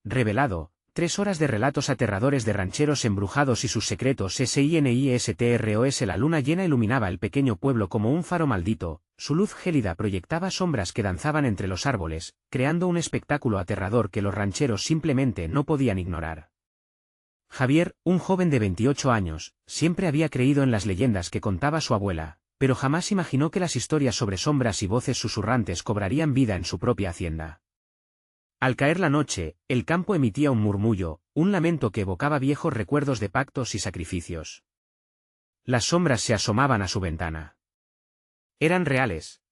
revelado, 3 horas de relatos aterradores de rancheros embrujados y sus secretos. SINISTROS. La luna llena iluminaba el pequeño pueblo como un faro maldito, su luz gélida proyectaba sombras que danzaban entre los árboles, creando un espectáculo aterrador que los rancheros simplemente no podían ignorar. Javier, un joven de 28 años, siempre había creído en las leyendas que contaba su abuela, pero jamás imaginó que las historias sobre sombras y voces susurrantes cobrarían vida en su propia hacienda. Al caer la noche, el campo emitía un murmullo, un lamento que evocaba viejos recuerdos de pactos y sacrificios. Las sombras se asomaban a su ventana. Eran reales.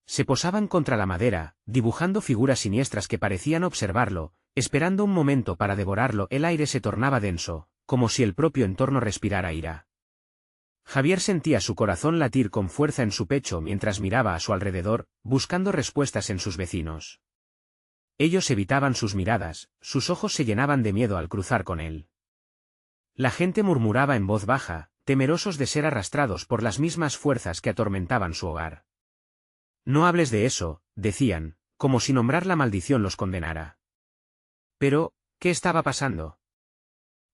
Se posaban contra la madera, dibujando figuras siniestras que parecían observarlo, esperando un momento para devorarlo. El aire se tornaba denso, como si el propio entorno respirara ira. Javier sentía su corazón latir con fuerza en su pecho mientras miraba a su alrededor, buscando respuestas en sus vecinos. Ellos evitaban sus miradas, sus ojos se llenaban de miedo al cruzar con él. La gente murmuraba en voz baja, temerosos de ser arrastrados por las mismas fuerzas que atormentaban su hogar. No hables de eso, decían, como si nombrar la maldición los condenara. Pero, ¿qué estaba pasando?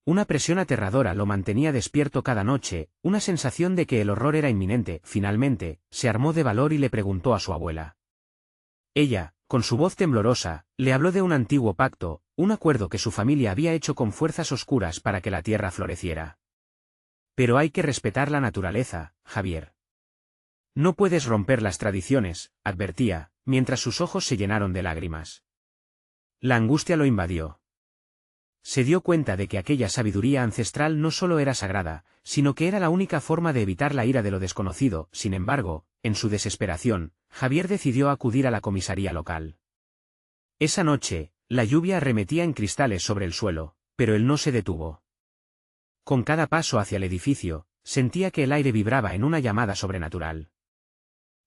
Una presión aterradora lo mantenía despierto cada noche, una sensación de que el horror era inminente. Finalmente, se armó de valor y le preguntó a su abuela. Ella, con su voz temblorosa, le habló de un antiguo pacto, un acuerdo que su familia había hecho con fuerzas oscuras para que la tierra floreciera. Pero hay que respetar la naturaleza, Javier. No puedes romper las tradiciones, advertía, mientras sus ojos se llenaron de lágrimas. La angustia lo invadió. Se dio cuenta de que aquella sabiduría ancestral no solo era sagrada, sino que era la única forma de evitar la ira de lo desconocido. Sin embargo, en su desesperación, Javier decidió acudir a la comisaría local. Esa noche, la lluvia arremetía en cristales sobre el suelo, pero él no se detuvo. Con cada paso hacia el edificio, sentía que el aire vibraba en una llamada sobrenatural.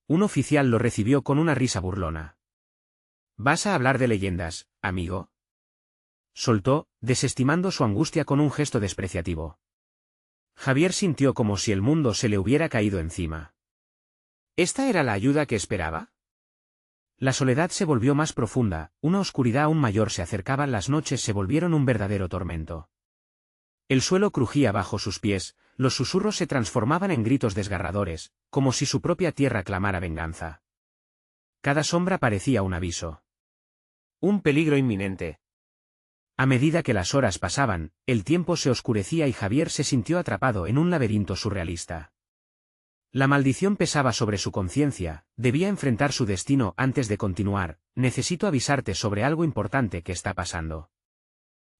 Un oficial lo recibió con una risa burlona. ¿Vas a hablar de leyendas, amigo?, soltó, desestimando su angustia con un gesto despreciativo. Javier sintió como si el mundo se le hubiera caído encima. ¿Esta era la ayuda que esperaba? La soledad se volvió más profunda, una oscuridad aún mayor se acercaba, las noches se volvieron un verdadero tormento. El suelo crujía bajo sus pies, los susurros se transformaban en gritos desgarradores, como si su propia tierra clamara venganza. Cada sombra parecía un aviso. Un peligro inminente. A medida que las horas pasaban, el tiempo se oscurecía y Javier se sintió atrapado en un laberinto surrealista. La maldición pesaba sobre su conciencia, debía enfrentar su destino antes de continuar. Necesito avisarte sobre algo importante que está pasando.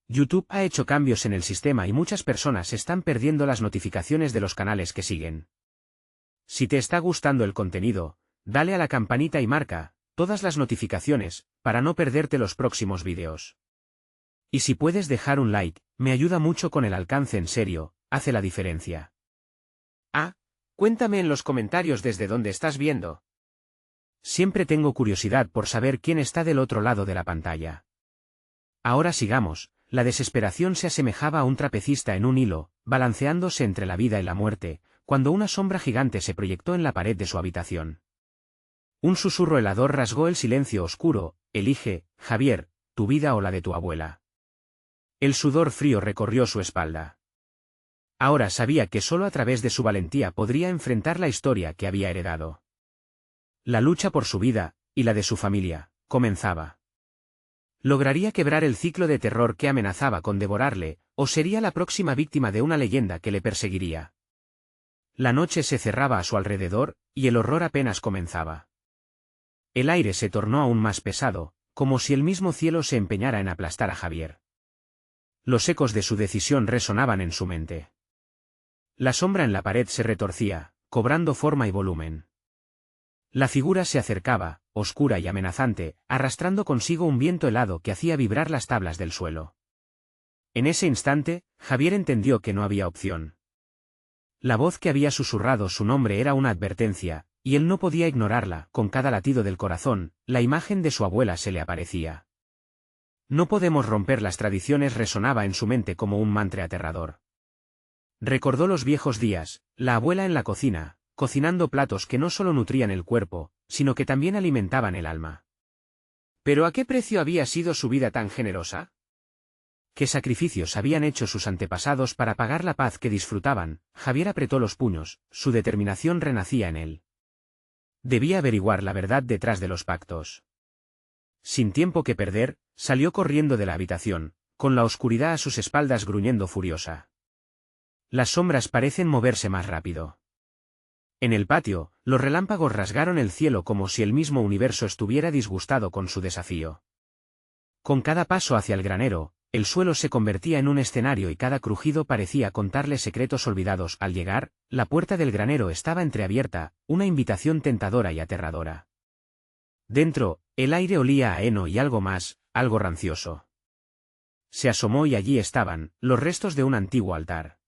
YouTube ha hecho cambios en el sistema y muchas personas están perdiendo las notificaciones de los canales que siguen. Si te está gustando el contenido, dale a la campanita y marca todas las notificaciones, para no perderte los próximos vídeos. Y si puedes dejar un like, me ayuda mucho con el alcance, en serio, hace la diferencia. Cuéntame en los comentarios desde dónde estás viendo. Siempre tengo curiosidad por saber quién está del otro lado de la pantalla. Ahora sigamos. La desesperación se asemejaba a un trapecista en un hilo, balanceándose entre la vida y la muerte, cuando una sombra gigante se proyectó en la pared de su habitación. Un susurro helador rasgó el silencio oscuro. Elige, Javier, tu vida o la de tu abuela. El sudor frío recorrió su espalda. Ahora sabía que solo a través de su valentía podría enfrentar la historia que había heredado. La lucha por su vida, y la de su familia, comenzaba. ¿Lograría quebrar el ciclo de terror que amenazaba con devorarle, o sería la próxima víctima de una leyenda que le perseguiría? La noche se cerraba a su alrededor, y el horror apenas comenzaba. El aire se tornó aún más pesado, como si el mismo cielo se empeñara en aplastar a Javier. Los ecos de su decisión resonaban en su mente. La sombra en la pared se retorcía, cobrando forma y volumen. La figura se acercaba, oscura y amenazante, arrastrando consigo un viento helado que hacía vibrar las tablas del suelo. En ese instante, Javier entendió que no había opción. La voz que había susurrado su nombre era una advertencia, y él no podía ignorarla. Con cada latido del corazón, la imagen de su abuela se le aparecía. No podemos romper las tradiciones, resonaba en su mente como un mantra aterrador. Recordó los viejos días, la abuela en la cocina, cocinando platos que no solo nutrían el cuerpo, sino que también alimentaban el alma. ¿Pero a qué precio había sido su vida tan generosa? ¿Qué sacrificios habían hecho sus antepasados para pagar la paz que disfrutaban? Javier apretó los puños, su determinación renacía en él. Debía averiguar la verdad detrás de los pactos. Sin tiempo que perder, salió corriendo de la habitación, con la oscuridad a sus espaldas gruñendo furiosa. Las sombras parecen moverse más rápido. En el patio, los relámpagos rasgaron el cielo como si el mismo universo estuviera disgustado con su desafío. Con cada paso hacia el granero, el suelo se convertía en un escenario y cada crujido parecía contarle secretos olvidados. Al llegar, la puerta del granero estaba entreabierta, una invitación tentadora y aterradora. Dentro, el aire olía a heno y algo más, algo rancioso. Se asomó y allí estaban, los restos de un antiguo altar.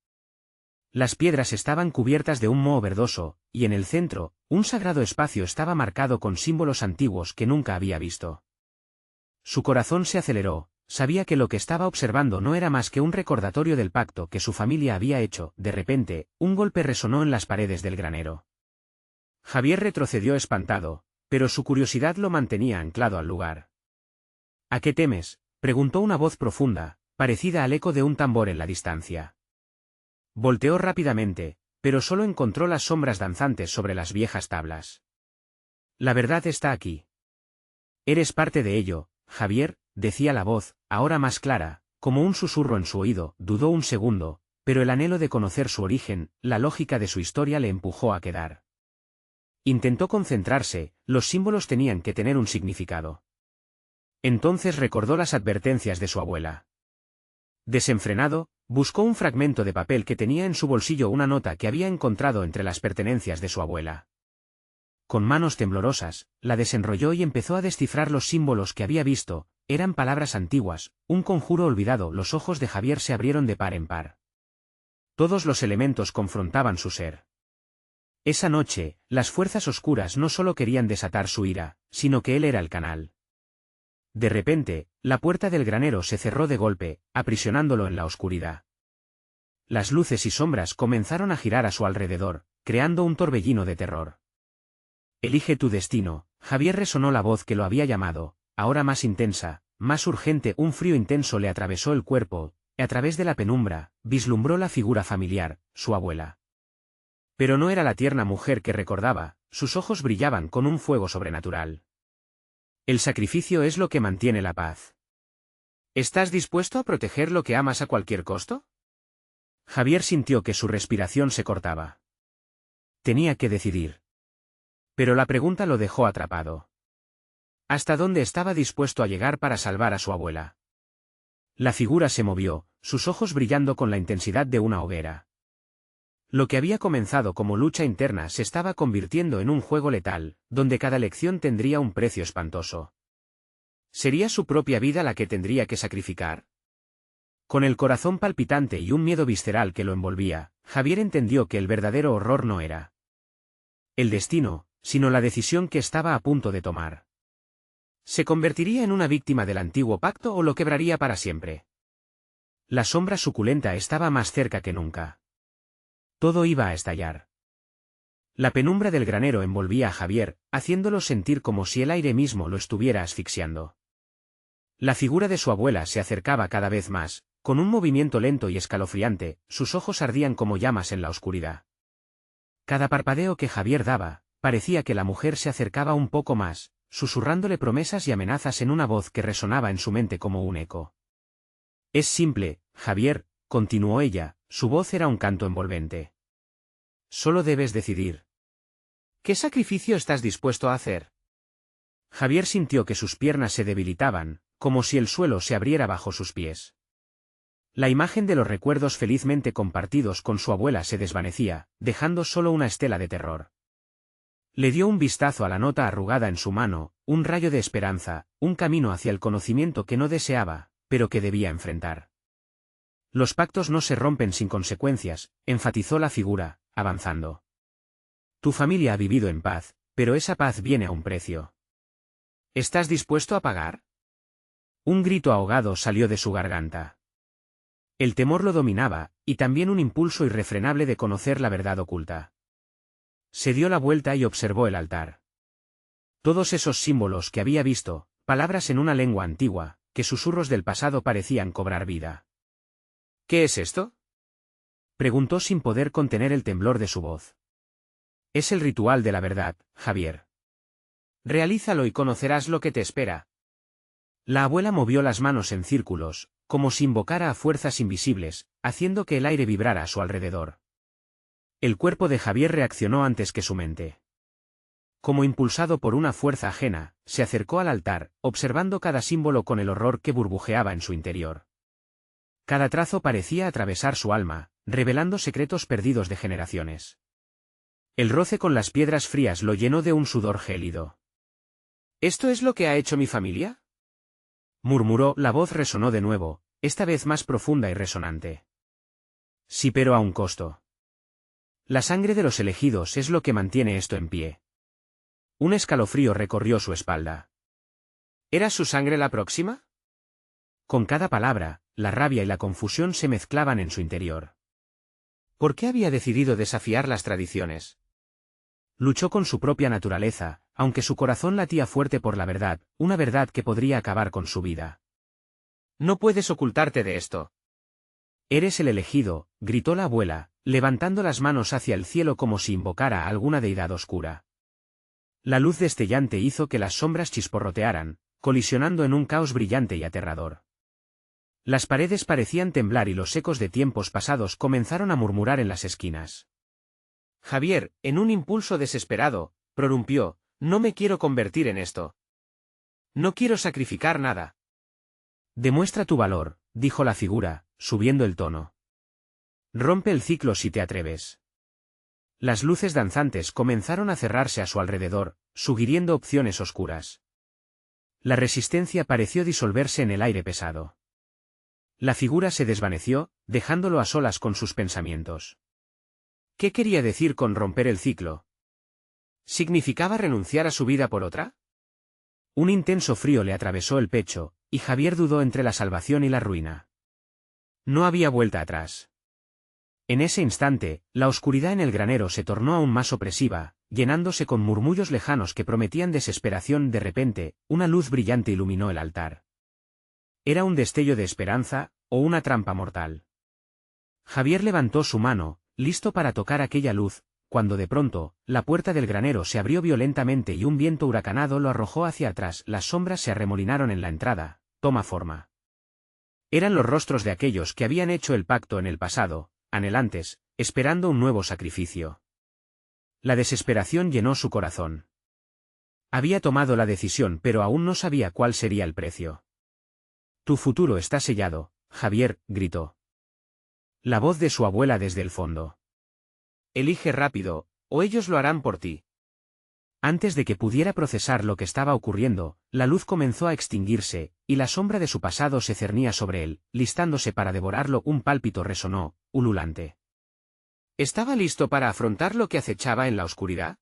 Las piedras estaban cubiertas de un moho verdoso, y en el centro, un sagrado espacio estaba marcado con símbolos antiguos que nunca había visto. Su corazón se aceleró. Sabía que lo que estaba observando no era más que un recordatorio del pacto que su familia había hecho. De repente, un golpe resonó en las paredes del granero. Javier retrocedió espantado, pero su curiosidad lo mantenía anclado al lugar. ¿A qué temes?, preguntó una voz profunda, parecida al eco de un tambor en la distancia. Volteó rápidamente, pero solo encontró las sombras danzantes sobre las viejas tablas. La verdad está aquí. Eres parte de ello, Javier, decía la voz, ahora más clara, como un susurro en su oído. Dudó un segundo, pero el anhelo de conocer su origen, la lógica de su historia le empujó a quedar. Intentó concentrarse, los símbolos tenían que tener un significado. Entonces recordó las advertencias de su abuela. Desenfrenado, buscó un fragmento de papel que tenía en su bolsillo, una nota que había encontrado entre las pertenencias de su abuela. Con manos temblorosas, la desenrolló y empezó a descifrar los símbolos que había visto. Eran palabras antiguas, un conjuro olvidado. Los ojos de Javier se abrieron de par en par. Todos los elementos confrontaban su ser. Esa noche, las fuerzas oscuras no solo querían desatar su ira, sino que él era el canal. De repente, la puerta del granero se cerró de golpe, aprisionándolo en la oscuridad. Las luces y sombras comenzaron a girar a su alrededor, creando un torbellino de terror. Elige tu destino, Javier, resonó la voz que lo había llamado, ahora más intensa, más urgente. Un frío intenso le atravesó el cuerpo, y a través de la penumbra, vislumbró la figura familiar, su abuela. Pero no era la tierna mujer que recordaba, sus ojos brillaban con un fuego sobrenatural. El sacrificio es lo que mantiene la paz. ¿Estás dispuesto a proteger lo que amas a cualquier costo? Javier sintió que su respiración se cortaba. Tenía que decidir. Pero la pregunta lo dejó atrapado. ¿Hasta dónde estaba dispuesto a llegar para salvar a su abuela? La figura se movió, sus ojos brillando con la intensidad de una hoguera. Lo que había comenzado como lucha interna se estaba convirtiendo en un juego letal, donde cada elección tendría un precio espantoso. ¿Sería su propia vida la que tendría que sacrificar? Con el corazón palpitante y un miedo visceral que lo envolvía, Javier entendió que el verdadero horror no era el destino, sino la decisión que estaba a punto de tomar. ¿Se convertiría en una víctima del antiguo pacto o lo quebraría para siempre? La sombra suculenta estaba más cerca que nunca. Todo iba a estallar. La penumbra del granero envolvía a Javier, haciéndolo sentir como si el aire mismo lo estuviera asfixiando. La figura de su abuela se acercaba cada vez más, con un movimiento lento y escalofriante. Sus ojos ardían como llamas en la oscuridad. Cada parpadeo que Javier daba, parecía que la mujer se acercaba un poco más, susurrándole promesas y amenazas en una voz que resonaba en su mente como un eco. Es simple, Javier, continuó ella, su voz era un canto envolvente. Solo debes decidir. ¿Qué sacrificio estás dispuesto a hacer? Javier sintió que sus piernas se debilitaban, como si el suelo se abriera bajo sus pies. La imagen de los recuerdos felizmente compartidos con su abuela se desvanecía, dejando solo una estela de terror. Le dio un vistazo a la nota arrugada en su mano, un rayo de esperanza, un camino hacia el conocimiento que no deseaba, pero que debía enfrentar. Los pactos no se rompen sin consecuencias, enfatizó la figura, avanzando. Tu familia ha vivido en paz, pero esa paz viene a un precio. ¿Estás dispuesto a pagar? Un grito ahogado salió de su garganta. El temor lo dominaba, y también un impulso irrefrenable de conocer la verdad oculta. Se dio la vuelta y observó el altar. Todos esos símbolos que había visto, palabras en una lengua antigua, que susurros del pasado parecían cobrar vida. ¿Qué es esto?, preguntó sin poder contener el temblor de su voz. Es el ritual de la verdad, Javier. Realízalo y conocerás lo que te espera. La abuela movió las manos en círculos, como si invocara a fuerzas invisibles, haciendo que el aire vibrara a su alrededor. El cuerpo de Javier reaccionó antes que su mente. Como impulsado por una fuerza ajena, se acercó al altar, observando cada símbolo con el horror que burbujeaba en su interior. Cada trazo parecía atravesar su alma, revelando secretos perdidos de generaciones. El roce con las piedras frías lo llenó de un sudor gélido. ¿Esto es lo que ha hecho mi familia?, murmuró. La voz resonó de nuevo, esta vez más profunda y resonante. Sí, pero a un costo. La sangre de los elegidos es lo que mantiene esto en pie. Un escalofrío recorrió su espalda. ¿Era su sangre la próxima? Con cada palabra, la rabia y la confusión se mezclaban en su interior. ¿Por qué había decidido desafiar las tradiciones? Luchó con su propia naturaleza, aunque su corazón latía fuerte por la verdad, una verdad que podría acabar con su vida. No puedes ocultarte de esto. Eres el elegido, gritó la abuela, levantando las manos hacia el cielo como si invocara a alguna deidad oscura. La luz destellante hizo que las sombras chisporrotearan, colisionando en un caos brillante y aterrador. Las paredes parecían temblar y los ecos de tiempos pasados comenzaron a murmurar en las esquinas. Javier, en un impulso desesperado, prorrumpió, no me quiero convertir en esto. No quiero sacrificar nada. Demuestra tu valor, dijo la figura, subiendo el tono. Rompe el ciclo si te atreves. Las luces danzantes comenzaron a cerrarse a su alrededor, sugiriendo opciones oscuras. La resistencia pareció disolverse en el aire pesado. La figura se desvaneció, dejándolo a solas con sus pensamientos. ¿Qué quería decir con romper el ciclo? ¿Significaba renunciar a su vida por otra? Un intenso frío le atravesó el pecho, y Javier dudó entre la salvación y la ruina. No había vuelta atrás. En ese instante, la oscuridad en el granero se tornó aún más opresiva, llenándose con murmullos lejanos que prometían desesperación. De repente, una luz brillante iluminó el altar. ¿Era un destello de esperanza, o una trampa mortal? Javier levantó su mano, listo para tocar aquella luz, cuando de pronto, la puerta del granero se abrió violentamente y un viento huracanado lo arrojó hacia atrás. Las sombras se arremolinaron en la entrada. Toma forma. Eran los rostros de aquellos que habían hecho el pacto en el pasado, anhelantes, esperando un nuevo sacrificio. La desesperación llenó su corazón. Había tomado la decisión, pero aún no sabía cuál sería el precio. Tu futuro está sellado, Javier, gritó. La voz de su abuela desde el fondo. Elige rápido, o ellos lo harán por ti. Antes de que pudiera procesar lo que estaba ocurriendo, la luz comenzó a extinguirse, y la sombra de su pasado se cernía sobre él, listándose para devorarlo. Un pálpito resonó, ululante. ¿Estaba listo para afrontar lo que acechaba en la oscuridad?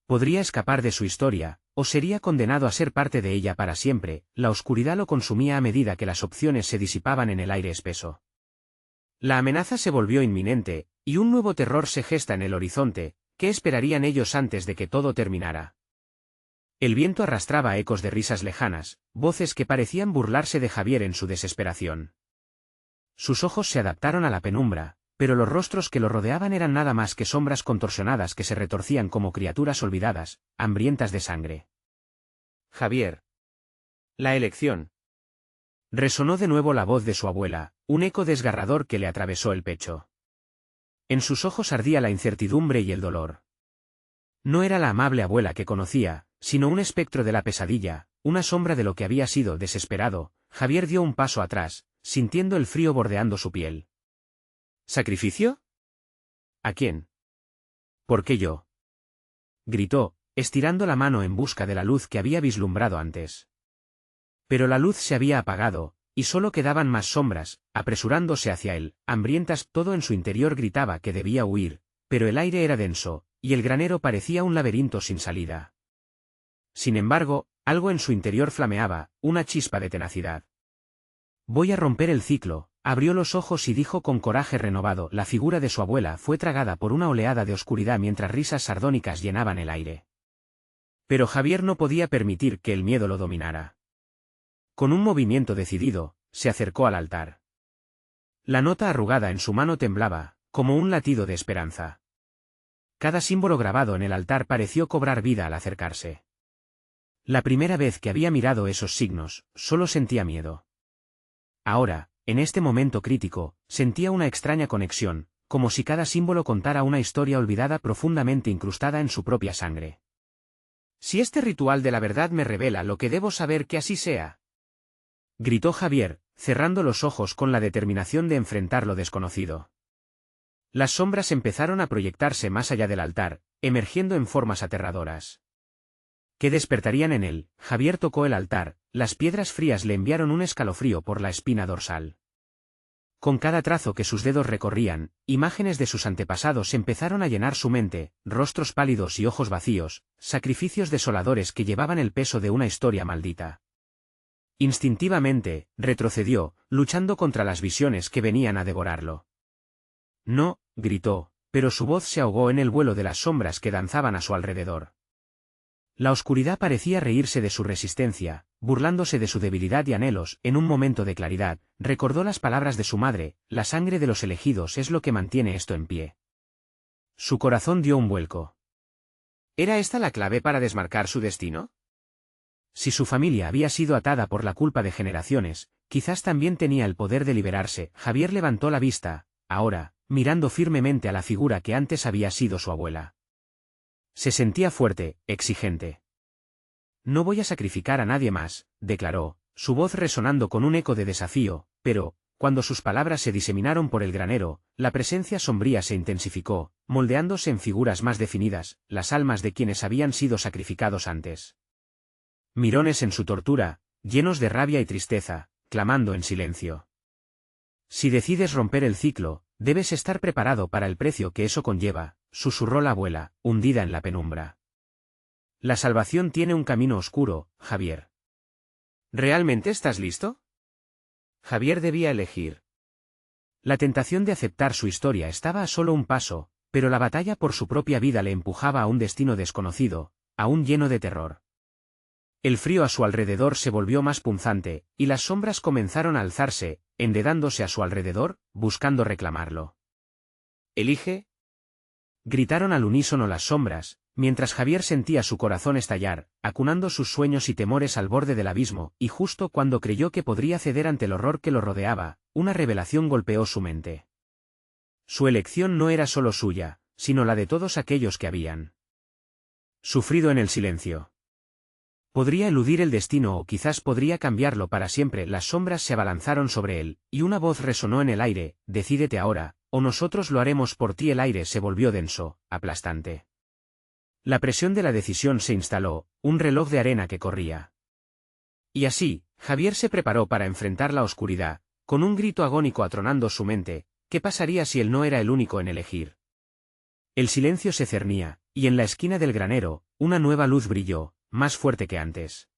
Podría escapar de su historia, o sería condenado a ser parte de ella para siempre. La oscuridad lo consumía a medida que las opciones se disipaban en el aire espeso. La amenaza se volvió inminente, y un nuevo terror se gesta en el horizonte. ¿Qué esperarían ellos antes de que todo terminara? El viento arrastraba ecos de risas lejanas, voces que parecían burlarse de Javier en su desesperación. Sus ojos se adaptaron a la penumbra, pero los rostros que lo rodeaban eran nada más que sombras contorsionadas que se retorcían como criaturas olvidadas, hambrientas de sangre. Javier. La elección. Resonó de nuevo la voz de su abuela, un eco desgarrador que le atravesó el pecho. En sus ojos ardía la incertidumbre y el dolor. No era la amable abuela que conocía, sino un espectro de la pesadilla, una sombra de lo que había sido. Desesperado, Javier dio un paso atrás, sintiendo el frío bordeando su piel. ¿Sacrificio? ¿A quién? ¿Por qué yo? Gritó, estirando la mano en busca de la luz que había vislumbrado antes. Pero la luz se había apagado, y solo quedaban más sombras, apresurándose hacia él, hambrientas. Todo en su interior gritaba que debía huir, pero el aire era denso, y el granero parecía un laberinto sin salida. Sin embargo, algo en su interior flameaba, una chispa de tenacidad. Voy a romper el ciclo. Abrió los ojos y dijo con coraje renovado. La figura de su abuela fue tragada por una oleada de oscuridad mientras risas sardónicas llenaban el aire. Pero Javier no podía permitir que el miedo lo dominara. Con un movimiento decidido, se acercó al altar. La nota arrugada en su mano temblaba, como un latido de esperanza. Cada símbolo grabado en el altar pareció cobrar vida al acercarse. La primera vez que había mirado esos signos, solo sentía miedo. Ahora, en este momento crítico, sentía una extraña conexión, como si cada símbolo contara una historia olvidada profundamente incrustada en su propia sangre. «Si este ritual de la verdad me revela lo que debo saber, que así sea», gritó Javier, cerrando los ojos con la determinación de enfrentar lo desconocido. Las sombras empezaron a proyectarse más allá del altar, emergiendo en formas aterradoras. ¿Qué despertarían en él? Javier tocó el altar, las piedras frías le enviaron un escalofrío por la espina dorsal. Con cada trazo que sus dedos recorrían, imágenes de sus antepasados empezaron a llenar su mente, rostros pálidos y ojos vacíos, sacrificios desoladores que llevaban el peso de una historia maldita. Instintivamente, retrocedió, luchando contra las visiones que venían a devorarlo. «No», gritó, pero su voz se ahogó en el vuelo de las sombras que danzaban a su alrededor. La oscuridad parecía reírse de su resistencia, burlándose de su debilidad y anhelos. En un momento de claridad, recordó las palabras de su madre: «La sangre de los elegidos es lo que mantiene esto en pie». Su corazón dio un vuelco. ¿Era esta la clave para desmarcar su destino? Si su familia había sido atada por la culpa de generaciones, quizás también tenía el poder de liberarse. Javier levantó la vista, ahora, mirando firmemente a la figura que antes había sido su abuela. Se sentía fuerte, exigente. «No voy a sacrificar a nadie más», declaró, su voz resonando con un eco de desafío, pero, cuando sus palabras se diseminaron por el granero, la presencia sombría se intensificó, moldeándose en figuras más definidas, las almas de quienes habían sido sacrificados antes. Mirones en su tortura, llenos de rabia y tristeza, clamando en silencio. «Si decides romper el ciclo, debes estar preparado para el precio que eso conlleva», susurró la abuela, hundida en la penumbra. «La salvación tiene un camino oscuro, Javier». «¿Realmente estás listo?» Javier debía elegir. La tentación de aceptar su historia estaba a solo un paso, pero la batalla por su propia vida le empujaba a un destino desconocido, aún lleno de terror. El frío a su alrededor se volvió más punzante, y las sombras comenzaron a alzarse, enredándose a su alrededor, buscando reclamarlo. «¿Elige?», gritaron al unísono las sombras, mientras Javier sentía su corazón estallar, acunando sus sueños y temores al borde del abismo, y justo cuando creyó que podría ceder ante el horror que lo rodeaba, una revelación golpeó su mente. Su elección no era solo suya, sino la de todos aquellos que habían sufrido en el silencio. Podría eludir el destino o quizás podría cambiarlo para siempre. Las sombras se abalanzaron sobre él, y una voz resonó en el aire: «Decídete ahora, o nosotros lo haremos por ti». El aire se volvió denso, aplastante. La presión de la decisión se instaló, un reloj de arena que corría. Y así, Javier se preparó para enfrentar la oscuridad, con un grito agónico atronando su mente. ¿Qué pasaría si él no era el único en elegir? El silencio se cernía, y en la esquina del granero, una nueva luz brilló, más fuerte que antes.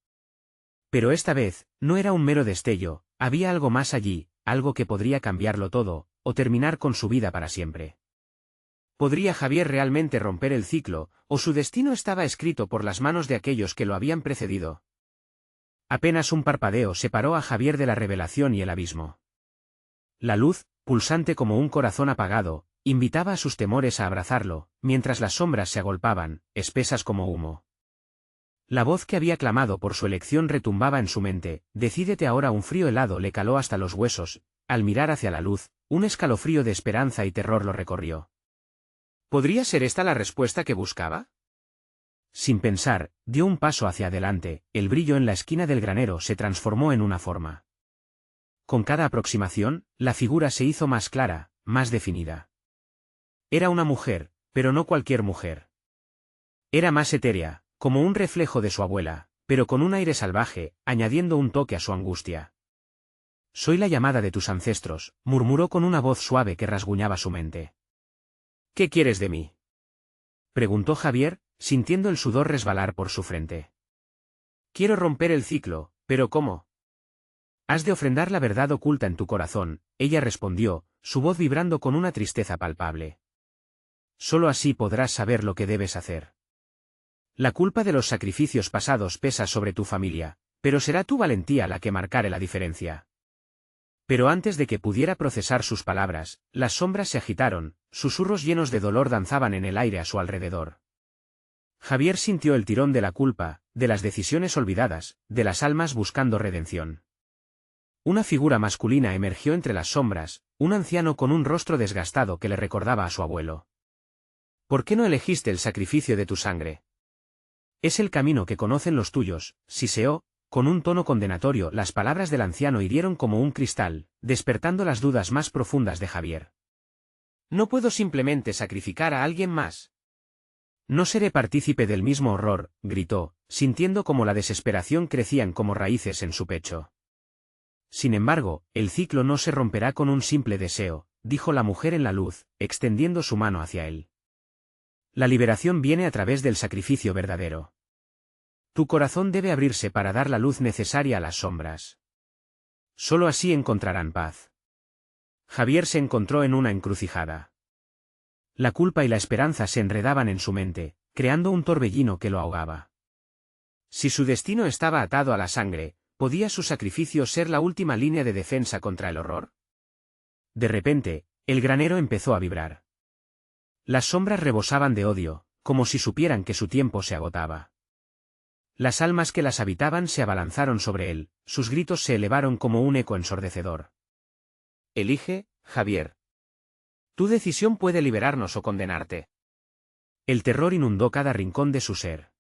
Pero esta vez, no era un mero destello, había algo más allí, algo que podría cambiarlo todo, o terminar con su vida para siempre. ¿Podría Javier realmente romper el ciclo, o su destino estaba escrito por las manos de aquellos que lo habían precedido? Apenas un parpadeo separó a Javier de la revelación y el abismo. La luz, pulsante como un corazón apagado, invitaba a sus temores a abrazarlo, mientras las sombras se agolpaban, espesas como humo. La voz que había clamado por su elección retumbaba en su mente: «Decídete ahora». Un frío helado le caló hasta los huesos. Al mirar hacia la luz, un escalofrío de esperanza y terror lo recorrió. ¿Podría ser esta la respuesta que buscaba? Sin pensar, dio un paso hacia adelante. El brillo en la esquina del granero se transformó en una forma. Con cada aproximación, la figura se hizo más clara, más definida. Era una mujer, pero no cualquier mujer. Era más etérea, como un reflejo de su abuela, pero con un aire salvaje, añadiendo un toque a su angustia. «Soy la llamada de tus ancestros», murmuró con una voz suave que rasguñaba su mente. «¿Qué quieres de mí?», preguntó Javier, sintiendo el sudor resbalar por su frente. «Quiero romper el ciclo, pero ¿cómo?». «Has de ofrendar la verdad oculta en tu corazón», ella respondió, su voz vibrando con una tristeza palpable. «Solo así podrás saber lo que debes hacer. La culpa de los sacrificios pasados pesa sobre tu familia, Pero será tu valentía la que marcare la diferencia. Pero antes de que pudiera procesar sus palabras, las sombras se agitaron, susurros llenos de dolor danzaban en el aire a su alrededor. Javier sintió el tirón de la culpa, de las decisiones olvidadas, de las almas buscando redención. Una figura masculina emergió entre las sombras, un anciano con un rostro desgastado que le recordaba a su abuelo. ¿Por qué no elegiste el sacrificio de tu sangre? Es el camino que conocen los tuyos, siseó, con un tono condenatorio. Las palabras del anciano hirieron como un cristal, despertando las dudas más profundas de Javier. No puedo simplemente sacrificar a alguien más. No seré partícipe del mismo horror, gritó, sintiendo como la desesperación crecían como raíces en su pecho. Sin embargo, el ciclo no se romperá con un simple deseo, dijo la mujer en la luz, extendiendo su mano hacia él. La liberación viene a través del sacrificio verdadero. Tu corazón debe abrirse para dar la luz necesaria a las sombras. Solo así encontrarán paz. Javier se encontró en una encrucijada. La culpa y la esperanza se enredaban en su mente, creando un torbellino que lo ahogaba. Si su destino estaba atado a la sangre, ¿podía su sacrificio ser la última línea de defensa contra el horror? De repente, el granero empezó a vibrar. Las sombras rebosaban de odio, como si supieran que su tiempo se agotaba. Las almas que las habitaban se abalanzaron sobre él, sus gritos se elevaron como un eco ensordecedor. Elige, Javier. Tu decisión puede liberarnos o condenarte. El terror inundó cada rincón de su ser.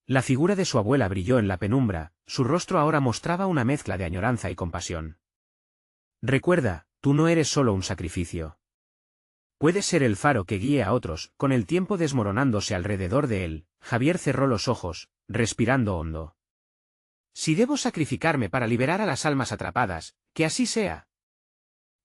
La figura de su abuela brilló en la penumbra, su rostro ahora mostraba una mezcla de añoranza y compasión. Recuerda, tú no eres solo un sacrificio. Puedes ser el faro que guíe a otros. Con el tiempo desmoronándose alrededor de él, Javier cerró los ojos, respirando hondo. Si debo sacrificarme para liberar a las almas atrapadas, que así sea.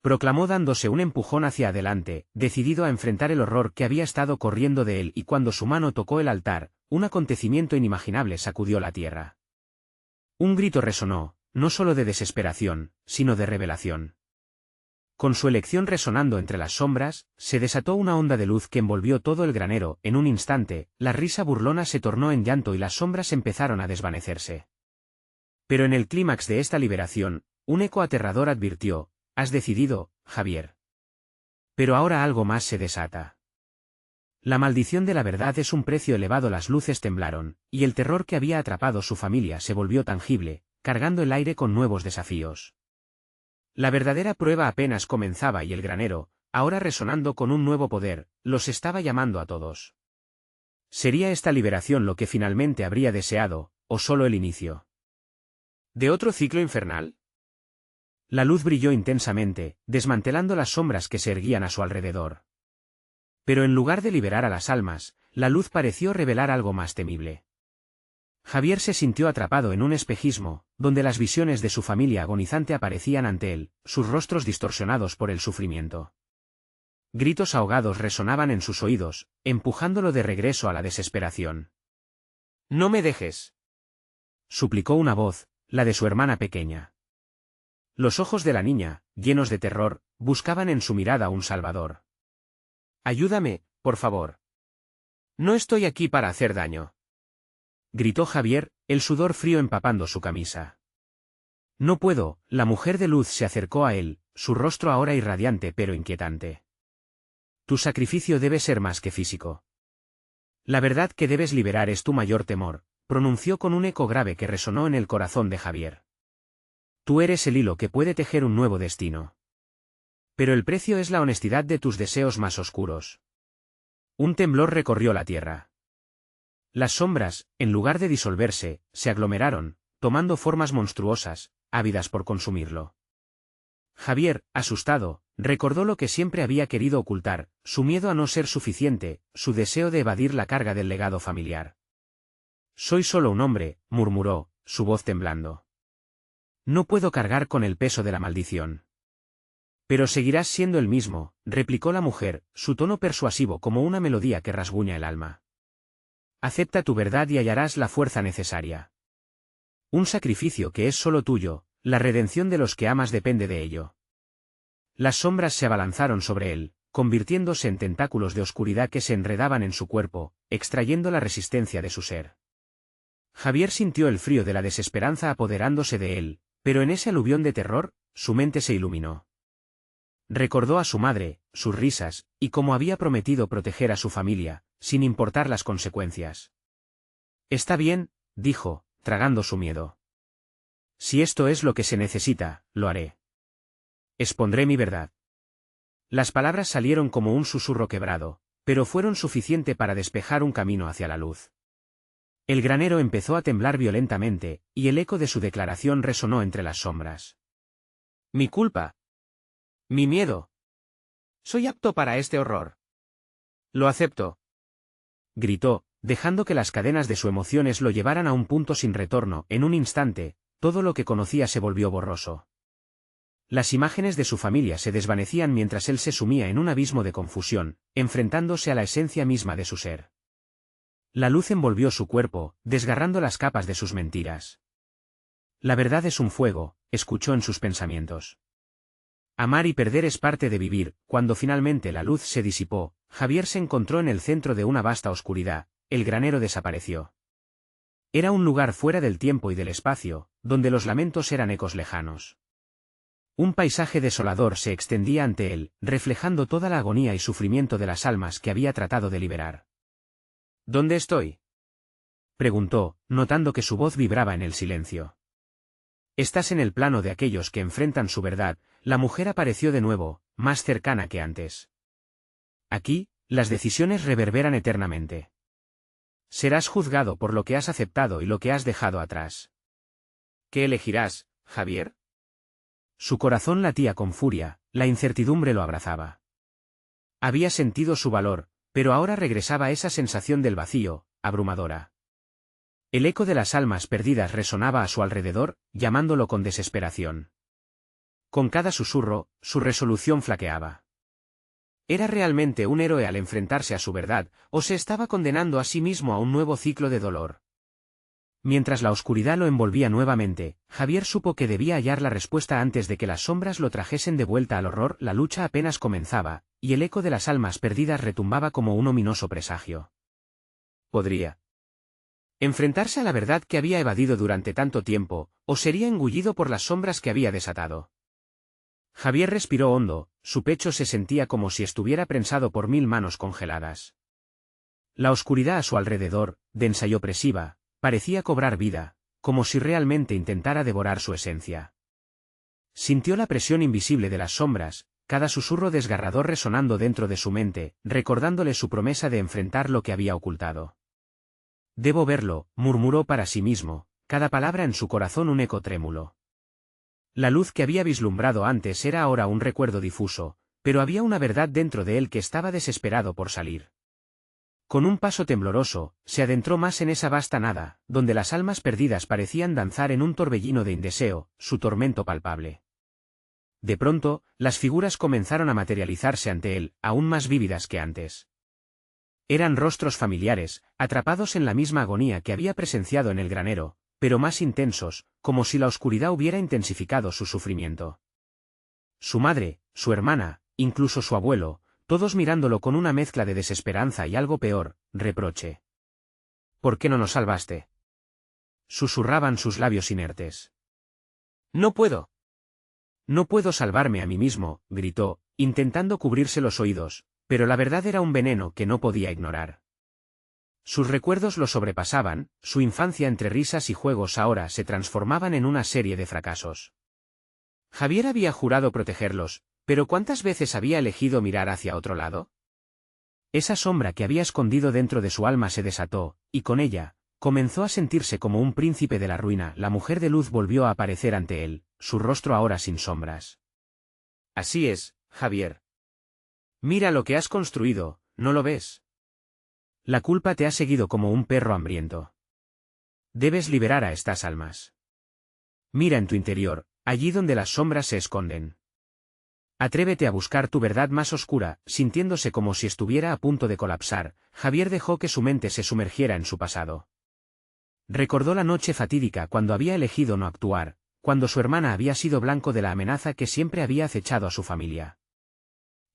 Proclamó dándose un empujón hacia adelante, decidido a enfrentar el horror que había estado corriendo de él, y cuando su mano tocó el altar, un acontecimiento inimaginable sacudió la tierra. Un grito resonó, no solo de desesperación, sino de revelación. Con su elección resonando entre las sombras, se desató una onda de luz que envolvió todo el granero. En un instante, la risa burlona se tornó en llanto y las sombras empezaron a desvanecerse. Pero en el clímax de esta liberación, un eco aterrador advirtió: has decidido, Javier. Pero ahora algo más se desata. La maldición de la verdad es un precio elevado. Las luces temblaron, y el terror que había atrapado su familia se volvió tangible, cargando el aire con nuevos desafíos. La verdadera prueba apenas comenzaba y el granero, ahora resonando con un nuevo poder, los estaba llamando a todos. ¿Sería esta liberación lo que finalmente habría deseado, o solo el inicio de otro ciclo infernal? La luz brilló intensamente, desmantelando las sombras que se erguían a su alrededor. Pero en lugar de liberar a las almas, la luz pareció revelar algo más temible. Javier se sintió atrapado en un espejismo, donde las visiones de su familia agonizante aparecían ante él, sus rostros distorsionados por el sufrimiento. Gritos ahogados resonaban en sus oídos, empujándolo de regreso a la desesperación. «No me dejes», suplicó una voz, la de su hermana pequeña. Los ojos de la niña, llenos de terror, buscaban en su mirada un salvador. «Ayúdame, por favor. No estoy aquí para hacer daño», gritó Javier, el sudor frío empapando su camisa. «No puedo». La mujer de luz se acercó a él, su rostro ahora irradiante pero inquietante. «Tu sacrificio debe ser más que físico. La verdad que debes liberar es tu mayor temor», pronunció con un eco grave que resonó en el corazón de Javier. «Tú eres el hilo que puede tejer un nuevo destino. Pero el precio es la honestidad de tus deseos más oscuros». Un temblor recorrió la tierra. Las sombras, en lugar de disolverse, se aglomeraron, tomando formas monstruosas, ávidas por consumirlo. Javier, asustado, recordó lo que siempre había querido ocultar, su miedo a no ser suficiente, su deseo de evadir la carga del legado familiar. «Soy solo un hombre», murmuró, su voz temblando. «No puedo cargar con el peso de la maldición». «Pero seguirás siendo el mismo», replicó la mujer, su tono persuasivo como una melodía que rasguña el alma. «Acepta tu verdad y hallarás la fuerza necesaria. Un sacrificio que es solo tuyo, la redención de los que amas depende de ello». Las sombras se abalanzaron sobre él, convirtiéndose en tentáculos de oscuridad que se enredaban en su cuerpo, extrayendo la resistencia de su ser. Javier sintió el frío de la desesperanza apoderándose de él, pero en ese aluvión de terror, su mente se iluminó. Recordó a su madre, sus risas, y cómo había prometido proteger a su familia, sin importar las consecuencias. Está bien, dijo, tragando su miedo. Si esto es lo que se necesita, lo haré. Expondré mi verdad. Las palabras salieron como un susurro quebrado, pero fueron suficiente para despejar un camino hacia la luz. El granero empezó a temblar violentamente, y el eco de su declaración resonó entre las sombras. Mi culpa. Mi miedo. Soy apto para este horror. Lo acepto. Gritó, dejando que las cadenas de sus emociones lo llevaran a un punto sin retorno. En un instante, todo lo que conocía se volvió borroso. Las imágenes de su familia se desvanecían mientras él se sumía en un abismo de confusión, enfrentándose a la esencia misma de su ser. La luz envolvió su cuerpo, desgarrando las capas de sus mentiras. La verdad es un fuego, escuchó en sus pensamientos. Amar y perder es parte de vivir. Cuando finalmente la luz se disipó, Javier se encontró en el centro de una vasta oscuridad. El granero desapareció. Era un lugar fuera del tiempo y del espacio, donde los lamentos eran ecos lejanos. Un paisaje desolador se extendía ante él, reflejando toda la agonía y sufrimiento de las almas que había tratado de liberar. ¿Dónde estoy?, preguntó, notando que su voz vibraba en el silencio. Estás en el plano de aquellos que enfrentan su verdad. La mujer apareció de nuevo, más cercana que antes. Aquí, las decisiones reverberan eternamente. Serás juzgado por lo que has aceptado y lo que has dejado atrás. ¿Qué elegirás, Javier? Su corazón latía con furia, la incertidumbre lo abrazaba. Había sentido su valor, pero ahora regresaba esa sensación del vacío, abrumadora. El eco de las almas perdidas resonaba a su alrededor, llamándolo con desesperación. Con cada susurro, su resolución flaqueaba. ¿Era realmente un héroe al enfrentarse a su verdad, o se estaba condenando a sí mismo a un nuevo ciclo de dolor? Mientras la oscuridad lo envolvía nuevamente, Javier supo que debía hallar la respuesta antes de que las sombras lo trajesen de vuelta al horror. La lucha apenas comenzaba, y el eco de las almas perdidas retumbaba como un ominoso presagio. Podría enfrentarse a la verdad que había evadido durante tanto tiempo, o sería engullido por las sombras que había desatado. Javier respiró hondo, su pecho se sentía como si estuviera prensado por 1000 manos congeladas. La oscuridad a su alrededor, densa y opresiva, parecía cobrar vida, como si realmente intentara devorar su esencia. Sintió la presión invisible de las sombras, cada susurro desgarrador resonando dentro de su mente, recordándole su promesa de enfrentar lo que había ocultado. Debo verlo, murmuró para sí mismo, cada palabra en su corazón un eco trémulo. La luz que había vislumbrado antes era ahora un recuerdo difuso, pero había una verdad dentro de él que estaba desesperado por salir. Con un paso tembloroso, se adentró más en esa vasta nada, donde las almas perdidas parecían danzar en un torbellino de indeseo, su tormento palpable. De pronto, las figuras comenzaron a materializarse ante él, aún más vívidas que antes. Eran rostros familiares, atrapados en la misma agonía que había presenciado en el granero, pero más intensos, como si la oscuridad hubiera intensificado su sufrimiento. Su madre, su hermana, incluso su abuelo, todos mirándolo con una mezcla de desesperanza y algo peor, reproche. ¿Por qué no nos salvaste?, susurraban sus labios inertes. No puedo. No puedo salvarme a mí mismo, gritó, intentando cubrirse los oídos, pero la verdad era un veneno que no podía ignorar. Sus recuerdos lo sobrepasaban, su infancia entre risas y juegos ahora se transformaban en una serie de fracasos. Javier había jurado protegerlos, pero ¿cuántas veces había elegido mirar hacia otro lado? Esa sombra que había escondido dentro de su alma se desató, y con ella, comenzó a sentirse como un príncipe de la ruina. La mujer de luz volvió a aparecer ante él, su rostro ahora sin sombras. Así es, Javier. Mira lo que has construido, ¿no lo ves? La culpa te ha seguido como un perro hambriento. Debes liberar a estas almas. Mira en tu interior, allí donde las sombras se esconden. Atrévete a buscar tu verdad más oscura. Sintiéndose como si estuviera a punto de colapsar, Javier dejó que su mente se sumergiera en su pasado. Recordó la noche fatídica cuando había elegido no actuar, cuando su hermana había sido blanco de la amenaza que siempre había acechado a su familia.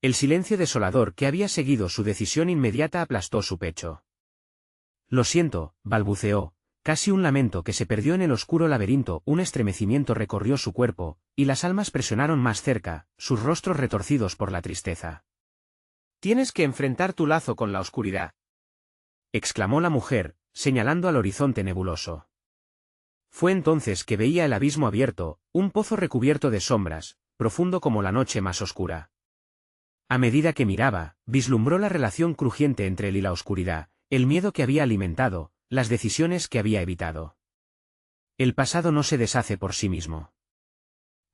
El silencio desolador que había seguido su decisión inmediata aplastó su pecho. Lo siento, balbuceó, Casi un lamento que se perdió en el oscuro laberinto, un estremecimiento recorrió su cuerpo, y las almas presionaron más cerca, sus rostros retorcidos por la tristeza. Tienes que enfrentar tu lazo con la oscuridad, exclamó la mujer, señalando al horizonte nebuloso. Fue entonces que veía el abismo abierto, un pozo recubierto de sombras, profundo como la noche más oscura. A medida que miraba, vislumbró la relación crujiente entre él y la oscuridad, el miedo que había alimentado, las decisiones que había evitado. El pasado no se deshace por sí mismo.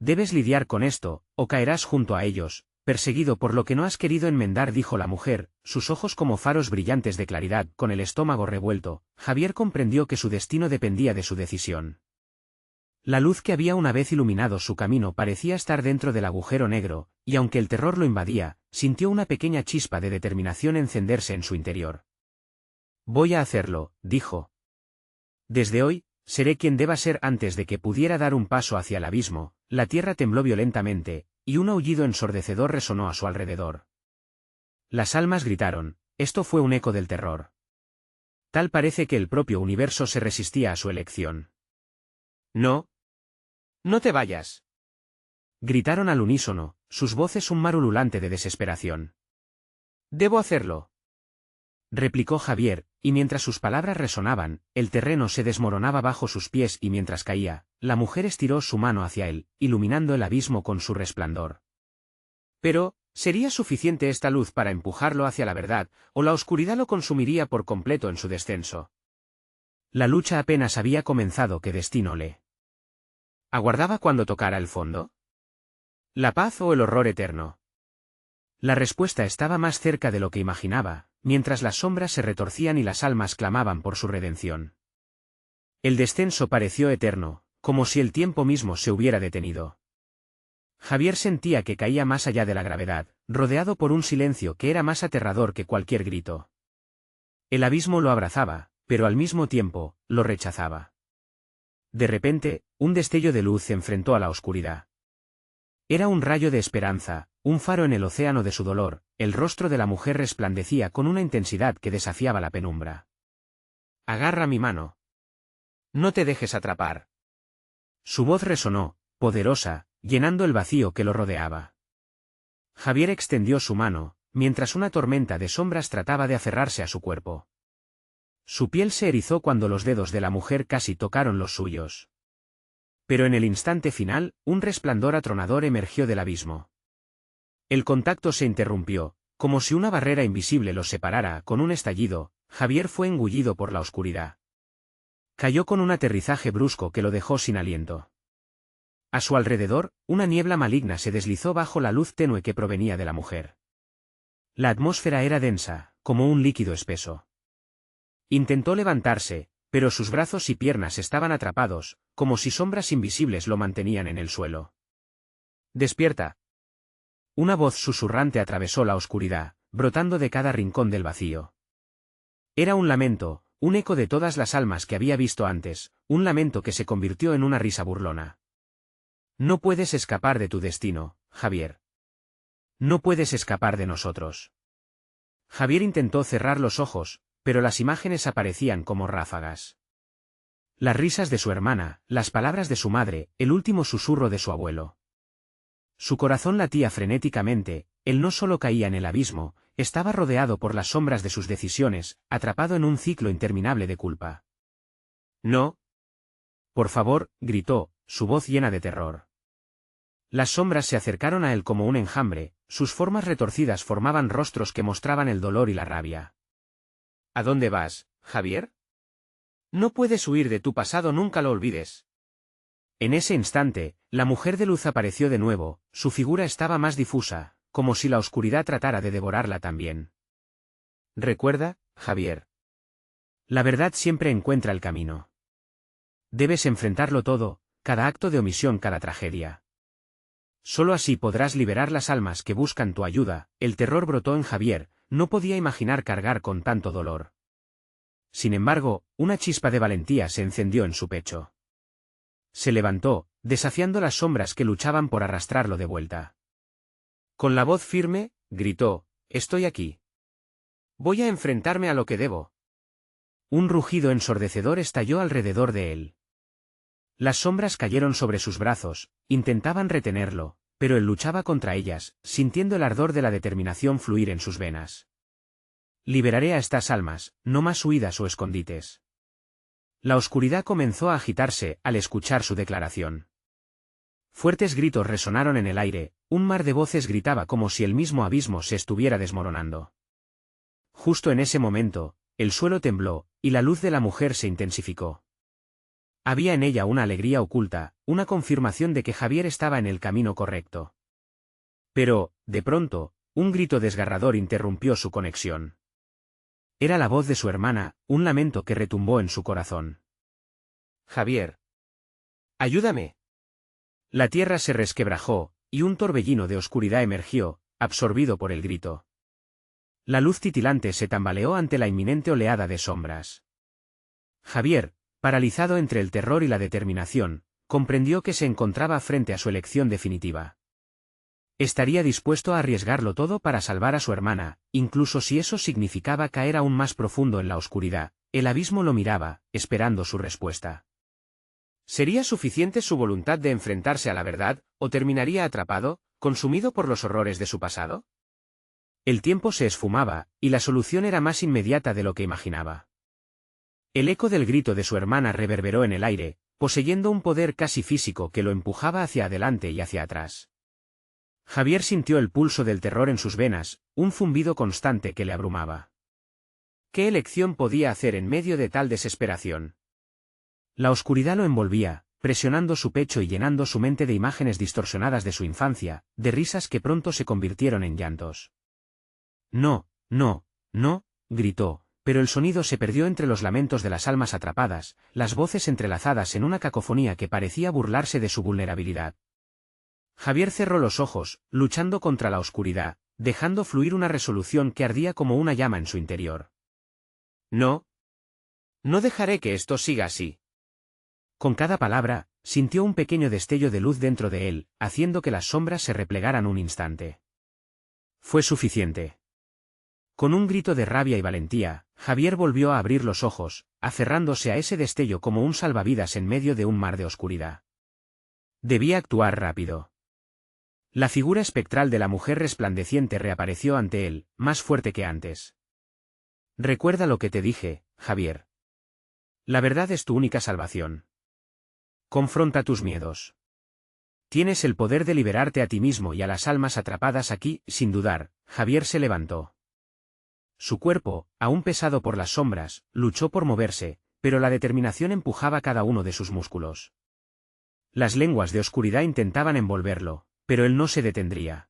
Debes lidiar con esto, o caerás junto a ellos, perseguido por lo que no has querido enmendar, dijo la mujer, sus ojos como faros brillantes de claridad, con el estómago revuelto. Javier comprendió que su destino dependía de su decisión. La luz que había una vez iluminado su camino parecía estar dentro del agujero negro, y aunque el terror lo invadía, sintió una pequeña chispa de determinación encenderse en su interior. Voy a hacerlo, dijo. Desde hoy, seré quien deba ser. Antes de que pudiera dar un paso hacia el abismo, la tierra tembló violentamente, y un aullido ensordecedor resonó a su alrededor. Las almas gritaron, esto fue un eco del terror. Tal parece que el propio universo se resistía a su elección. No. No te vayas. Gritaron al unísono, sus voces un mar ululante de desesperación. Debo hacerlo, replicó Javier, y mientras sus palabras resonaban, el terreno se desmoronaba bajo sus pies y mientras caía, la mujer estiró su mano hacia él, iluminando el abismo con su resplandor. Pero, ¿sería suficiente esta luz para empujarlo hacia la verdad, o la oscuridad lo consumiría por completo en su descenso? La lucha apenas había comenzado que destino le aguardaba cuando tocara el fondo. ¿La paz o el horror eterno? La respuesta estaba más cerca de lo que imaginaba, mientras las sombras se retorcían y las almas clamaban por su redención. El descenso pareció eterno, como si el tiempo mismo se hubiera detenido. Javier sentía que caía más allá de la gravedad, rodeado por un silencio que era más aterrador que cualquier grito. El abismo lo abrazaba, pero al mismo tiempo, lo rechazaba. De repente, un destello de luz se enfrentó a la oscuridad. Era un rayo de esperanza, un faro en el océano de su dolor. El rostro de la mujer resplandecía con una intensidad que desafiaba la penumbra. Agarra mi mano. No te dejes atrapar. Su voz resonó, poderosa, llenando el vacío que lo rodeaba. Javier extendió su mano, mientras una tormenta de sombras trataba de aferrarse a su cuerpo. Su piel se erizó cuando los dedos de la mujer casi tocaron los suyos. Pero en el instante final, un resplandor atronador emergió del abismo. El contacto se interrumpió, como si una barrera invisible los separara. Con un estallido, Javier fue engullido por la oscuridad. Cayó con un aterrizaje brusco que lo dejó sin aliento. A su alrededor, una niebla maligna se deslizó bajo la luz tenue que provenía de la mujer. La atmósfera era densa, como un líquido espeso. Intentó levantarse, pero sus brazos y piernas estaban atrapados, como si sombras invisibles lo mantenían en el suelo. Despierta. Una voz susurrante atravesó la oscuridad, brotando de cada rincón del vacío. Era un lamento, un eco de todas las almas que había visto antes, un lamento que se convirtió en una risa burlona. No puedes escapar de tu destino, Javier. No puedes escapar de nosotros. Javier intentó cerrar los ojos, pero las imágenes aparecían como ráfagas. Las risas de su hermana, las palabras de su madre, el último susurro de su abuelo. Su corazón latía frenéticamente, él no solo caía en el abismo, estaba rodeado por las sombras de sus decisiones, atrapado en un ciclo interminable de culpa. No. Por favor, gritó, su voz llena de terror. Las sombras se acercaron a él como un enjambre, sus formas retorcidas formaban rostros que mostraban el dolor y la rabia. ¿A dónde vas, Javier? No puedes huir de tu pasado, nunca lo olvides. En ese instante, la mujer de luz apareció de nuevo, su figura estaba más difusa, como si la oscuridad tratara de devorarla también. Recuerda, Javier. La verdad siempre encuentra el camino. Debes enfrentarlo todo, cada acto de omisión, cada tragedia. Solo así podrás liberar las almas que buscan tu ayuda. El terror brotó en Javier, no podía imaginar cargar con tanto dolor. Sin embargo, una chispa de valentía se encendió en su pecho. Se levantó, desafiando las sombras que luchaban por arrastrarlo de vuelta. Con la voz firme, gritó, estoy aquí. Voy a enfrentarme a lo que debo. Un rugido ensordecedor estalló alrededor de él. Las sombras cayeron sobre sus brazos, intentaban retenerlo, pero él luchaba contra ellas, sintiendo el ardor de la determinación fluir en sus venas. Liberaré a estas almas, no más huidas o escondites. La oscuridad comenzó a agitarse al escuchar su declaración. Fuertes gritos resonaron en el aire, un mar de voces gritaba como si el mismo abismo se estuviera desmoronando. Justo en ese momento, el suelo tembló, y la luz de la mujer se intensificó. Había en ella una alegría oculta, una confirmación de que Javier estaba en el camino correcto. Pero, de pronto, un grito desgarrador interrumpió su conexión. Era la voz de su hermana, un lamento que retumbó en su corazón. Javier. Ayúdame. La tierra se resquebrajó, y un torbellino de oscuridad emergió, absorbido por el grito. La luz titilante se tambaleó ante la inminente oleada de sombras. Javier, paralizado entre el terror y la determinación, comprendió que se encontraba frente a su elección definitiva. Estaría dispuesto a arriesgarlo todo para salvar a su hermana, incluso si eso significaba caer aún más profundo en la oscuridad. El abismo lo miraba, esperando su respuesta. ¿Sería suficiente su voluntad de enfrentarse a la verdad, o terminaría atrapado, consumido por los horrores de su pasado? El tiempo se esfumaba, y la solución era más inmediata de lo que imaginaba. El eco del grito de su hermana reverberó en el aire, poseyendo un poder casi físico que lo empujaba hacia adelante y hacia atrás. Javier sintió el pulso del terror en sus venas, un zumbido constante que le abrumaba. ¿Qué elección podía hacer en medio de tal desesperación? La oscuridad lo envolvía, presionando su pecho y llenando su mente de imágenes distorsionadas de su infancia, de risas que pronto se convirtieron en llantos. No, no, no, gritó, pero el sonido se perdió entre los lamentos de las almas atrapadas, las voces entrelazadas en una cacofonía que parecía burlarse de su vulnerabilidad. Javier cerró los ojos, luchando contra la oscuridad, dejando fluir una resolución que ardía como una llama en su interior. No. No dejaré que esto siga así. Con cada palabra, sintió un pequeño destello de luz dentro de él, haciendo que las sombras se replegaran un instante. Fue suficiente. Con un grito de rabia y valentía, Javier volvió a abrir los ojos, aferrándose a ese destello como un salvavidas en medio de un mar de oscuridad. Debía actuar rápido. La figura espectral de la mujer resplandeciente reapareció ante él, más fuerte que antes. Recuerda lo que te dije, Javier. La verdad es tu única salvación. Confronta tus miedos. Tienes el poder de liberarte a ti mismo y a las almas atrapadas aquí, sin dudar. Javier se levantó. Su cuerpo, aún pesado por las sombras, luchó por moverse, pero la determinación empujaba cada uno de sus músculos. Las lenguas de oscuridad intentaban envolverlo, pero él no se detendría.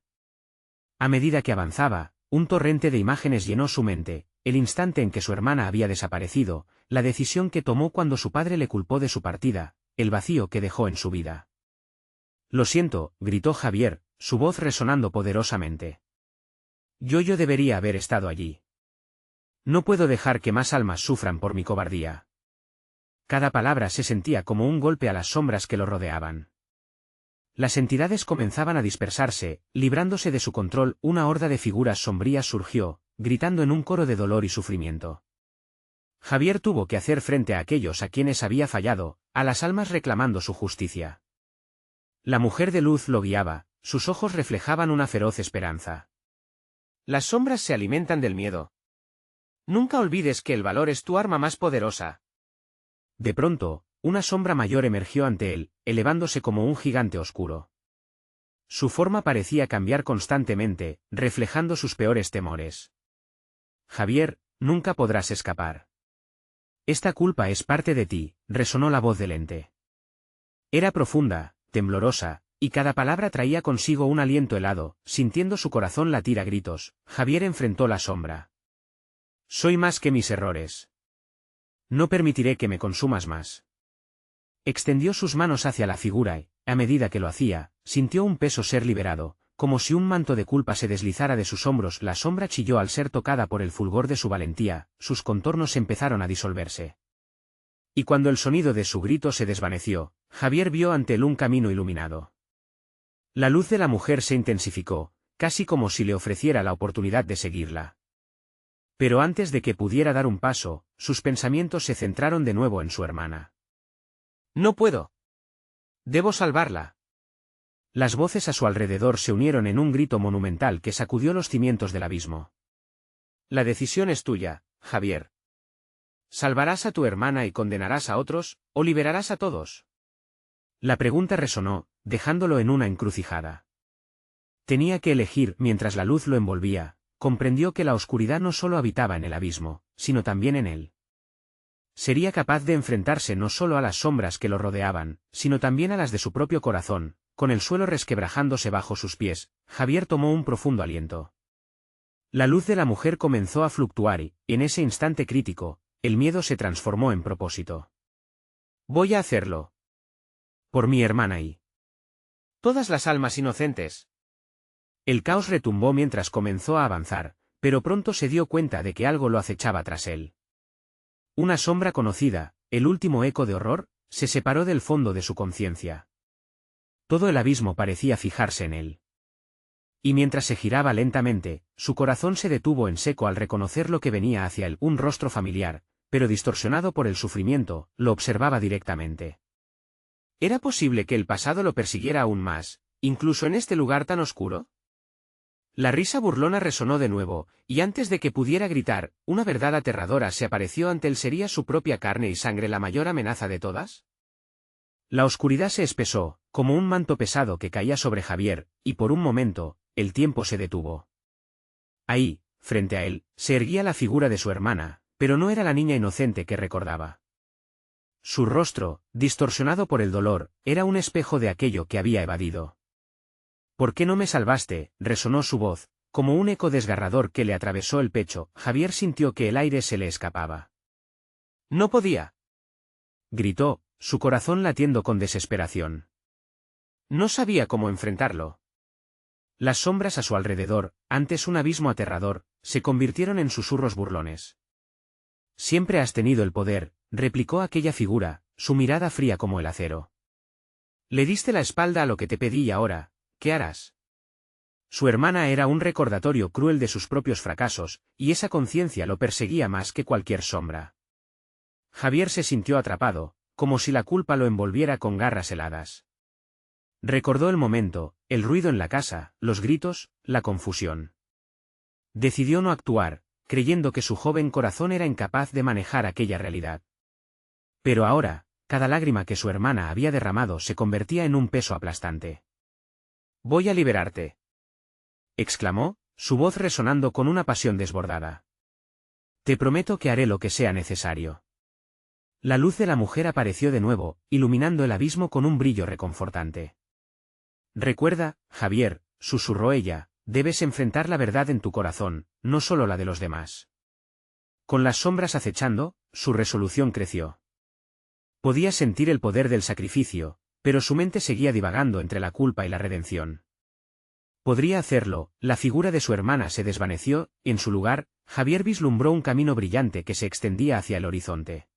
A medida que avanzaba, un torrente de imágenes llenó su mente, el instante en que su hermana había desaparecido, la decisión que tomó cuando su padre le culpó de su partida, el vacío que dejó en su vida. Lo siento, gritó Javier, su voz resonando poderosamente. Yo debería haber estado allí. No puedo dejar que más almas sufran por mi cobardía. Cada palabra se sentía como un golpe a las sombras que lo rodeaban. Las entidades comenzaban a dispersarse, librándose de su control, una horda de figuras sombrías surgió, gritando en un coro de dolor y sufrimiento. Javier tuvo que hacer frente a aquellos a quienes había fallado, a las almas reclamando su justicia. La mujer de luz lo guiaba, sus ojos reflejaban una feroz esperanza. Las sombras se alimentan del miedo. Nunca olvides que el valor es tu arma más poderosa. De pronto, una sombra mayor emergió ante él, elevándose como un gigante oscuro. Su forma parecía cambiar constantemente, reflejando sus peores temores. Javier, nunca podrás escapar. Esta culpa es parte de ti, resonó la voz del ente. Era profunda, temblorosa, y cada palabra traía consigo un aliento helado, sintiendo su corazón latir a gritos. Javier enfrentó la sombra. Soy más que mis errores. No permitiré que me consumas más. Extendió sus manos hacia la figura y, a medida que lo hacía, sintió un peso ser liberado, como si un manto de culpa se deslizara de sus hombros. La sombra chilló al ser tocada por el fulgor de su valentía, sus contornos empezaron a disolverse. Y cuando el sonido de su grito se desvaneció, Javier vio ante él un camino iluminado. La luz de la mujer se intensificó, casi como si le ofreciera la oportunidad de seguirla. Pero antes de que pudiera dar un paso, sus pensamientos se centraron de nuevo en su hermana. No puedo. Debo salvarla. Las voces a su alrededor se unieron en un grito monumental que sacudió los cimientos del abismo. La decisión es tuya, Javier. ¿Salvarás a tu hermana y condenarás a otros, o liberarás a todos? La pregunta resonó, dejándolo en una encrucijada. Tenía que elegir. Mientras la luz lo envolvía, comprendió que la oscuridad no solo habitaba en el abismo, sino también en él. Sería capaz de enfrentarse no solo a las sombras que lo rodeaban, sino también a las de su propio corazón. Con el suelo resquebrajándose bajo sus pies, Javier tomó un profundo aliento. La luz de la mujer comenzó a fluctuar y, en ese instante crítico, el miedo se transformó en propósito. Voy a hacerlo. Por mi hermana y todas las almas inocentes. El caos retumbó mientras comenzó a avanzar, pero pronto se dio cuenta de que algo lo acechaba tras él. Una sombra conocida, el último eco de horror, se separó del fondo de su conciencia. Todo el abismo parecía fijarse en él. Y mientras se giraba lentamente, su corazón se detuvo en seco al reconocer lo que venía hacia él. Un rostro familiar, pero distorsionado por el sufrimiento, lo observaba directamente. ¿Era posible que el pasado lo persiguiera aún más, incluso en este lugar tan oscuro? La risa burlona resonó de nuevo, y antes de que pudiera gritar, una verdad aterradora se apareció ante él. ¿Sería su propia carne y sangre la mayor amenaza de todas? La oscuridad se espesó, como un manto pesado que caía sobre Javier, y por un momento, el tiempo se detuvo. Ahí, frente a él, se erguía la figura de su hermana, pero no era la niña inocente que recordaba. Su rostro, distorsionado por el dolor, era un espejo de aquello que había evadido. ¿Por qué no me salvaste?, resonó su voz, como un eco desgarrador que le atravesó el pecho. Javier sintió que el aire se le escapaba. No podía. Gritó, su corazón latiendo con desesperación. No sabía cómo enfrentarlo. Las sombras a su alrededor, antes un abismo aterrador, se convirtieron en susurros burlones. Siempre has tenido el poder, replicó aquella figura, su mirada fría como el acero. Le diste la espalda a lo que te pedí y ahora, ¿qué harás? Su hermana era un recordatorio cruel de sus propios fracasos, y esa conciencia lo perseguía más que cualquier sombra. Javier se sintió atrapado, como si la culpa lo envolviera con garras heladas. Recordó el momento, el ruido en la casa, los gritos, la confusión. Decidió no actuar, creyendo que su joven corazón era incapaz de manejar aquella realidad. Pero ahora, cada lágrima que su hermana había derramado se convertía en un peso aplastante. Voy a liberarte, exclamó, su voz resonando con una pasión desbordada. Te prometo que haré lo que sea necesario. La luz de la mujer apareció de nuevo, iluminando el abismo con un brillo reconfortante. Recuerda, Javier, susurró ella, debes enfrentar la verdad en tu corazón, no solo la de los demás. Con las sombras acechando, su resolución creció. Podía sentir el poder del sacrificio, pero su mente seguía divagando entre la culpa y la redención. Podría hacerlo. La figura de su hermana se desvaneció, y en su lugar, Javier vislumbró un camino brillante que se extendía hacia el horizonte.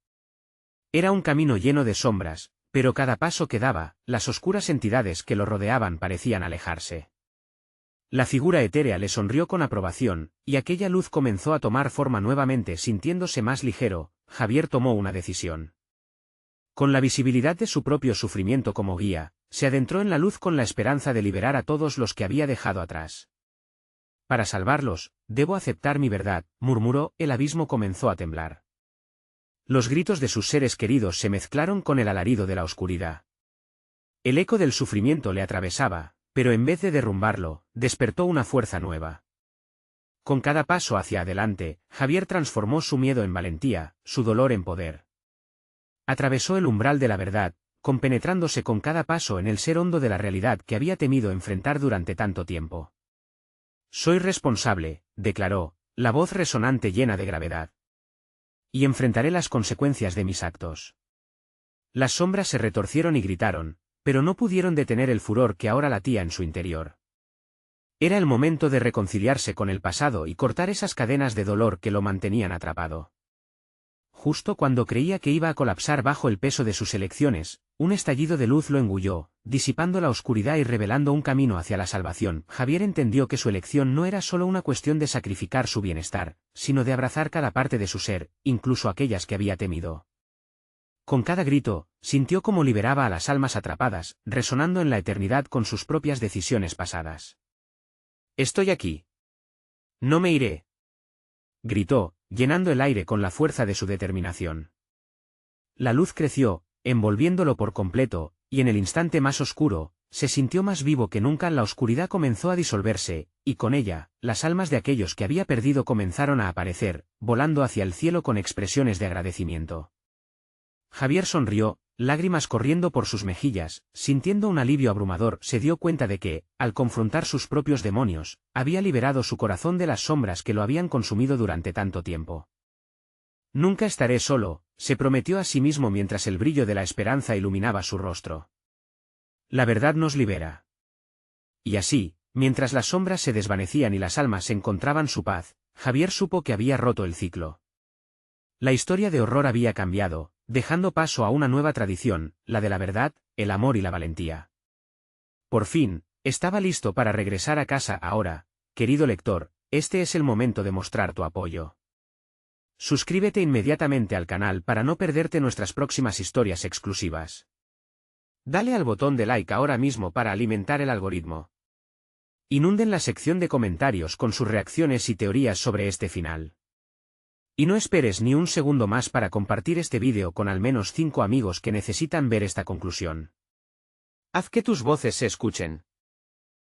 Era un camino lleno de sombras, pero cada paso que daba, las oscuras entidades que lo rodeaban parecían alejarse. La figura etérea le sonrió con aprobación, y aquella luz comenzó a tomar forma nuevamente. Sintiéndose más ligero, Javier tomó una decisión. Con la visibilidad de su propio sufrimiento como guía, se adentró en la luz con la esperanza de liberar a todos los que había dejado atrás. Para salvarlos, debo aceptar mi verdad, murmuró. El abismo comenzó a temblar. Los gritos de sus seres queridos se mezclaron con el alarido de la oscuridad. El eco del sufrimiento le atravesaba, pero en vez de derrumbarlo, despertó una fuerza nueva. Con cada paso hacia adelante, Javier transformó su miedo en valentía, su dolor en poder. Atravesó el umbral de la verdad, compenetrándose con cada paso en el ser hondo de la realidad que había temido enfrentar durante tanto tiempo. Soy responsable, declaró, la voz resonante llena de gravedad. Y enfrentaré las consecuencias de mis actos. Las sombras se retorcieron y gritaron, pero no pudieron detener el furor que ahora latía en su interior. Era el momento de reconciliarse con el pasado y cortar esas cadenas de dolor que lo mantenían atrapado. justo cuando creía que iba a colapsar bajo el peso de sus elecciones, un estallido de luz lo engulló, disipando la oscuridad y revelando un camino hacia la salvación. Javier entendió que su elección no era solo una cuestión de sacrificar su bienestar, sino de abrazar cada parte de su ser, incluso aquellas que había temido. Con cada grito, sintió cómo liberaba a las almas atrapadas, resonando en la eternidad con sus propias decisiones pasadas. «Estoy aquí. No me iré», gritó, llenando el aire con la fuerza de su determinación. La luz creció, envolviéndolo por completo, y en el instante más oscuro, se sintió más vivo que nunca. La oscuridad comenzó a disolverse, y con ella, las almas de aquellos que había perdido comenzaron a aparecer, volando hacia el cielo con expresiones de agradecimiento. Javier sonrió, lágrimas corriendo por sus mejillas, sintiendo un alivio abrumador. Se dio cuenta de que, al confrontar sus propios demonios, había liberado su corazón de las sombras que lo habían consumido durante tanto tiempo. «Nunca estaré solo», se prometió a sí mismo mientras el brillo de la esperanza iluminaba su rostro. «La verdad nos libera». Y así, mientras las sombras se desvanecían y las almas encontraban su paz, Javier supo que había roto el ciclo. La historia de horror había cambiado, dejando paso a una nueva tradición, la de la verdad, el amor y la valentía. Por fin, estaba listo para regresar a casa. Ahora, querido lector, este es el momento de mostrar tu apoyo. Suscríbete inmediatamente al canal para no perderte nuestras próximas historias exclusivas. Dale al botón de like ahora mismo para alimentar el algoritmo. Inunden la sección de comentarios con sus reacciones y teorías sobre este final. Y no esperes ni un segundo más para compartir este vídeo con al menos 5 amigos que necesitan ver esta conclusión. Haz que tus voces se escuchen.